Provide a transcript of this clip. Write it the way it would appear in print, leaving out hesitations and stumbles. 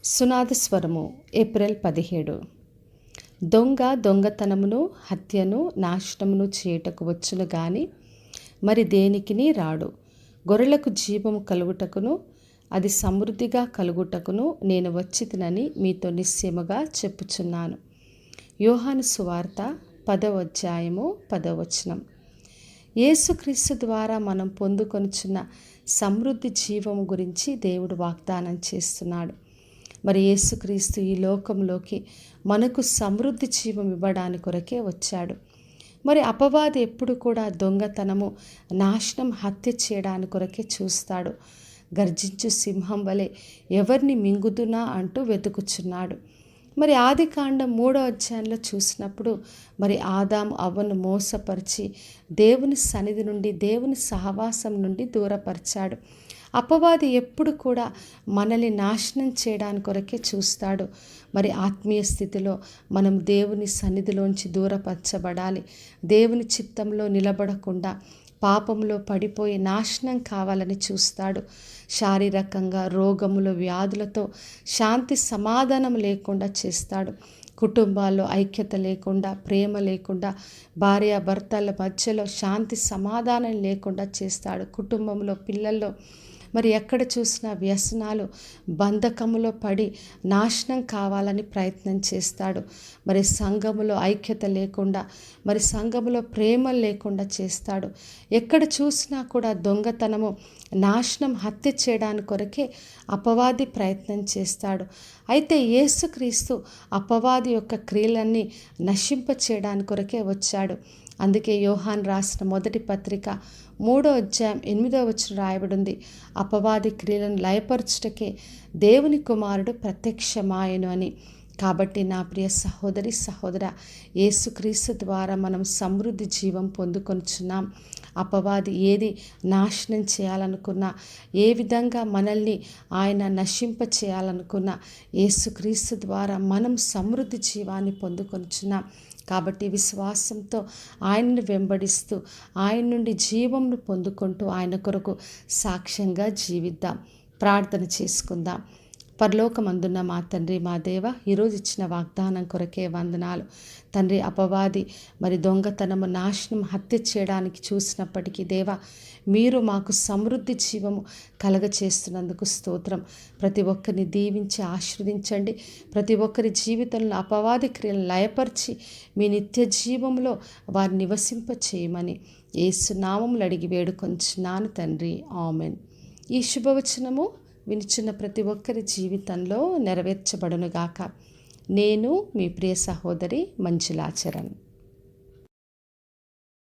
సునాద స్వరము ఏప్రిల్ 17. దొంగ దొంగతనమును హత్యను నాశనమును చేయుటకు వచ్చును గాని మరి దేనికిని రాడు. గొర్రెలకు జీవము కలుగుటకును అది సమృద్ధిగా కలుగుటకును నేను వచ్చితినని మీతో నిశ్చయముగా చెప్పుచున్నాను. యోహాను సువార్త 10వ అధ్యాయము 10వ వచనం. యేసుక్రీస్తు ద్వారా మనం పొందుకొనుచున్న సమృద్ధి జీవము గురించి దేవుడు వాగ్దానం చేస్తున్నాడు. మరి యేసుక్రీస్తు ఈ లోకంలోకి మనకు సమృద్ధి జీవం ఇవ్వడానికి కొరకే వచ్చాడు. మరి అపవాది ఎప్పుడు కూడా దొంగతనము, నాశనం, హత్య చేయడానికి కొరకే చూస్తాడు. గర్జించు సింహం వలె ఎవరిని మింగుదునా అంటూ వెతుకుచున్నాడు. మరి ఆదికాండం 3వ అధ్యాయంలో చూసినప్పుడు మరి ఆదాము అవ్వను మోసపరిచి దేవుని సన్నిధి నుండి, దేవుని సహవాసం నుండి దూరపరిచాడు. అపవాది ఎప్పుడు కూడా మనల్ని నాశనం చేయడానికి కొరకే చూస్తాడు. మరి ఆత్మీయ స్థితిలో మనం దేవుని సన్నిధిలోంచి దూరపరచబడాలి. దేవుని చిత్తంలో నిలబడకుండా పాపంలో పడిపోయి నాశనం కావాలని చూస్తాడు. శారీరకంగా రోగములు, వ్యాధులతో శాంతి సమాధానం లేకుండా చేస్తాడు. కుటుంబాల్లో ఐక్యత లేకుండా, ప్రేమ లేకుండా, భార్యాభర్తల మధ్యలో శాంతి సమాధానం లేకుండా చేస్తాడు. కుటుంబంలో, పిల్లల్లో మరి ఎక్కడ చూసినా వ్యసనాలు, బంధకములో పడి నాశనం కావాలని ప్రయత్నం చేస్తాడు. మరి సంఘములో ఐక్యత లేకుండా, మరి సంఘములో ప్రేమ లేకుండా చేస్తాడు. ఎక్కడ చూసినా కూడా దొంగతనము, నాశనం, హత్య చేయడానికి కొరకే అపవాది ప్రయత్నం చేస్తాడు. అయితే యేసుక్రీస్తు అపవాది యొక్క క్రియలన్నీ నశింప చేయడానికి కొరకే వచ్చాడు. అందుకే యోహాను రాసిన మొదటి పత్రిక 3వ అధ్యాయం 8వ వచనం రాయబడింది. అపవాది క్రియలను లయపరచుటకే దేవుని కుమారుడు ప్రత్యక్షమాయెను అని. కాబట్టి నా ప్రియ సహోదరి, సహోదర, యేసుక్రీస్తు ద్వారా మనం సమృద్ధి జీవం పొందుకొనుచున్నాం. అపవాది ఏది నాశనం చేయాలనుకున్నా, ఏ విధంగా మనల్ని ఆయన నశింప చేయాలనుకున్నా, యేసుక్రీస్తు ద్వారా మనం సమృద్ధి జీవాన్ని పొందుకొనుచున్నాం. కాబట్టి విశ్వాసంతో ఆయన్ని వెంబడిస్తూ ఆయన నుండి జీవంను పొందుకుంటూ ఆయన కొరకు సాక్ష్యంగా జీవిద్దాం. ప్రార్థన చేసుకుందాం. పరలోకమందున్న మా తండ్రి, మా దేవ, ఈరోజు ఇచ్చిన వాగ్దానం కొరకే వందనాలు తండ్రి. అపవాది మరి దొంగతనము, నాశనం, హత్య చేయడానికి చూసినప్పటికీ దేవా, మీరు మాకు సమృద్ధి జీవము కలగచేస్తున్నందుకు స్తోత్రం. ప్రతి ఒక్కరిని దీవించి ఆశీర్వదించండి. ప్రతి ఒక్కరి జీవితంలో అపవాది క్రియలను లయపరిచి మీ నిత్య జీవంలో వారిని నివసింప చేయమని యేసు నామములో అడిగి వేడుకొంచున్నాను తండ్రి. ఆమెన్. ఈ శుభవచనము వినిచున్న ప్రతి ఒక్కరి జీవితంలో నెరవేర్చబడునుగాక. నేను మీ ప్రియ సహోదరి మంజులాచరణ్.